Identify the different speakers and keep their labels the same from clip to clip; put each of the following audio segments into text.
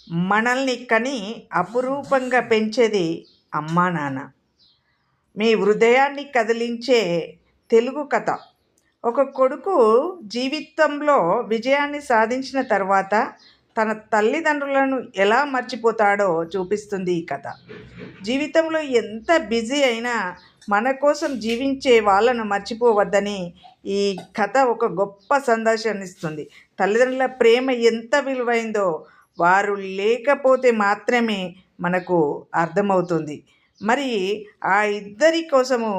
Speaker 1: మనల్ని కని అపురూపంగా పెంచేది అమ్మా నాన్న. మీ హృదయాన్ని కదిలించే తెలుగు కథ. ఒక కొడుకు జీవితంలో విజయాన్ని సాధించిన తర్వాత తన తల్లిదండ్రులను ఎలా మర్చిపోతాడో చూపిస్తుంది ఈ కథ. జీవితంలో ఎంత బిజీ అయినా మన కోసం జీవించే వాళ్ళను మర్చిపోవద్దని ఈ కథ ఒక గొప్ప సందేశాన్ని ఇస్తుంది. తల్లిదండ్రుల ప్రేమ ఎంత విలువైందో వారు లేకపోతే మాత్రమే మనకు అర్థమవుతుంది. మరి ఆ ఇద్దరి కోసము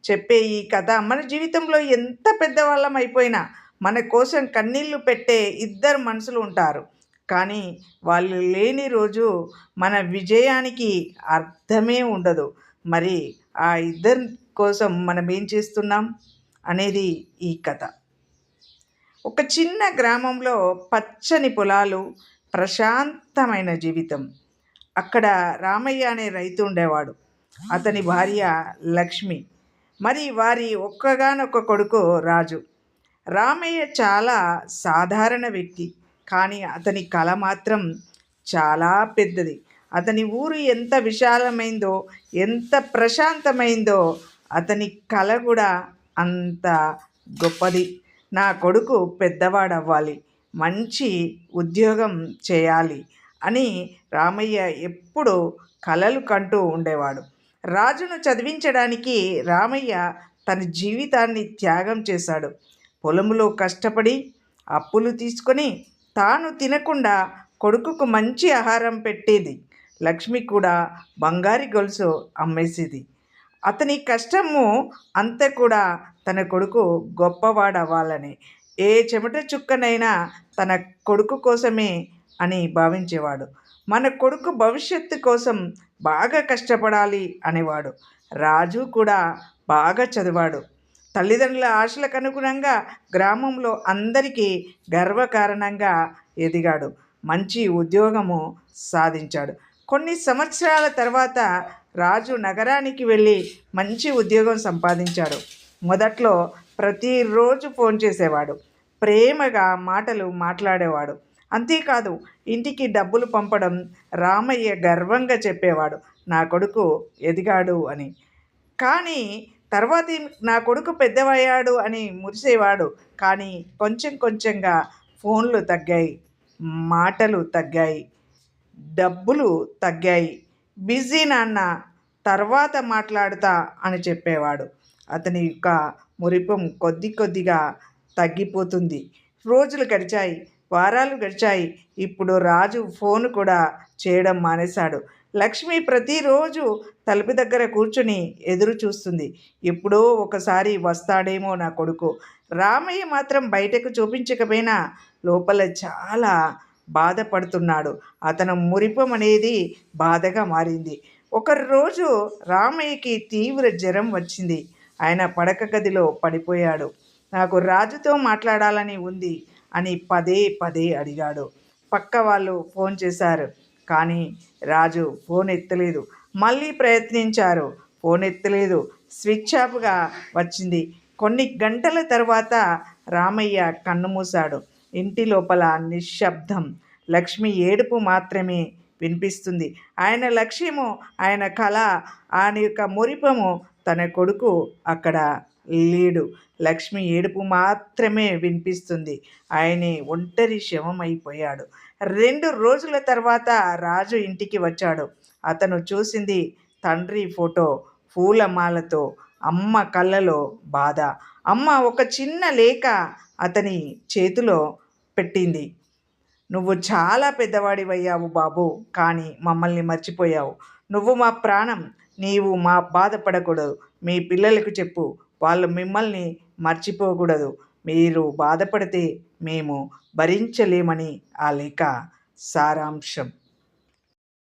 Speaker 1: చెప్పే ఈ కథ మన జీవితంలో ఎంత పెద్దవాళ్ళం అయిపోయినా మన కోసం కన్నీళ్లు పెట్టే ఇద్దరు మనుషులు ఉంటారు. కానీ వాళ్ళు లేని రోజు మన విజయానికి అర్థమే ఉండదు. మరి ఆ ఇద్దరి కోసం మనం ఏం చేస్తున్నాం అనేది ఈ కథ. ఒక చిన్న గ్రామంలో పచ్చని పొలాలు, ప్రశాంతమైన జీవితం. అక్కడ రామయ్య అనే రైతు ఉండేవాడు. అతని భార్య లక్ష్మి, మరి వారి ఒక్కగానొక్క కొడుకు రాజు. రామయ్య చాలా సాధారణ వ్యక్తి, కానీ అతని కళ మాత్రం చాలా పెద్దది. అతని ఊరు ఎంత విశాలమైందో, ఎంత ప్రశాంతమైందో అతని కళ కూడా అంత గొప్పది. నా కొడుకు పెద్దవాడవ్వాలి, మంచి ఉద్యోగం చేయాలి అని రామయ్య ఎప్పుడూ కలలు కంటూ ఉండేవాడు. రాజును చదివించడానికి రామయ్య తన జీవితాన్ని త్యాగం చేశాడు. పొలంలో కష్టపడి అప్పులు తీసుకొని తాను తినకుండా కొడుకుకు మంచి ఆహారం పెట్టేది. లక్ష్మి కూడా బంగారు గొలుసు అమ్మేసేది. అతని కష్టము అంతా కూడా తన కొడుకు గొప్పవాడవ్వాలని, ఏ చెమట చుక్కనైనా తన కొడుకు కోసమే అని భావించేవాడు. మన కొడుకు భవిష్యత్తు కోసం బాగా కష్టపడాలి అనేవాడు. రాజు కూడా బాగా చదివాడు. తల్లిదండ్రుల ఆశలకు అనుగుణంగా గ్రామంలో అందరికీ గర్వకారణంగా ఎదిగాడు. మంచి ఉద్యోగము సాధించాడు. కొన్ని సంవత్సరాల తర్వాత రాజు నగరానికి వెళ్ళి మంచి ఉద్యోగం సంపాదించాడు. మొదట్లో ప్రతిరోజు ఫోన్ చేసేవాడు, ప్రేమగా మాటలు మాట్లాడేవాడు. అంతేకాదు, ఇంటికి డబ్బులు పంపడం రామయ్య గర్వంగా చెప్పేవాడు, నా కొడుకు ఎదిగాడు అని. కానీ తర్వాత నా కొడుకు పెద్దవయ్యాడు అని మురిసేవాడు. కానీ కొంచెం కొంచెంగా ఫోన్లు తగ్గాయి, మాటలు తగ్గాయి, డబ్బులు తగ్గాయి. బిజీ నాన్న, తర్వాత మాట్లాడుతా అని చెప్పేవాడు. అతని యొక్క మురిపం కొద్ది కొద్దిగా తగ్గిపోతుంది. రోజులు గడిచాయి, వారాలు గడిచాయి. ఇప్పుడు రాజు ఫోన్ కూడా చేయడం మానేశాడు. లక్ష్మి ప్రతిరోజు తలుపు దగ్గర కూర్చుని ఎదురు చూస్తుంది, ఎప్పుడో ఒకసారి వస్తాడేమో నా కొడుకు. రామయ్య మాత్రం బయటకు చూపించకపోయినా లోపల చాలా బాధపడుతున్నాడు. అతను మురిపం అనేది బాధగా మారింది. ఒకరోజు రామయ్యకి తీవ్ర జ్వరం వచ్చింది. ఆయన పడక గదిలో పడిపోయాడు. నాకు రాజుతో మాట్లాడాలని ఉంది అని పదే పదే అడిగాడు. పక్క వాళ్ళు ఫోన్ చేశారు, కానీ రాజు ఫోన్ ఎత్తలేదు. మళ్ళీ ప్రయత్నించారు, ఫోన్ ఎత్తలేదు. స్విచ్ ఆఫ్గా వచ్చింది. కొన్ని గంటల తర్వాత రామయ్య కన్నుమూశాడు. ఇంటి లోపల నిశ్శబ్దం. లక్ష్మి ఏడుపు మాత్రమే వినిపిస్తుంది. ఆయన లక్ష్యము, ఆయన కళ, ఆయన యొక్క మురిపము, తన కొడుకు అక్కడ లేడు. లక్ష్మి ఏడుపు మాత్రమే వినిపిస్తుంది. ఆయనే ఒంటరి శవం అయిపోయాడు. 2 రోజుల తర్వాత రాజు ఇంటికి వచ్చాడు. అతను చూసింది తండ్రి ఫోటో, పూలమాలతో, అమ్మ కళ్ళలో బాధ. అమ్మ ఒక చిన్న లేఖ అతని చేతిలో పెట్టింది. నువ్వు చాలా పెద్దవాడివయ్యావు బాబు, కానీ మమ్మల్ని మర్చిపోయావు. నువ్వు మా ప్రాణం, నీవు మా బాధపడకూడదు. మీ పిల్లలకు చెప్పు, వాళ్ళు మిమ్మల్ని మర్చిపోకూడదు. మీరు బాధపడితే మేము భరించలేమని ఆ లేఖ సారాంశం.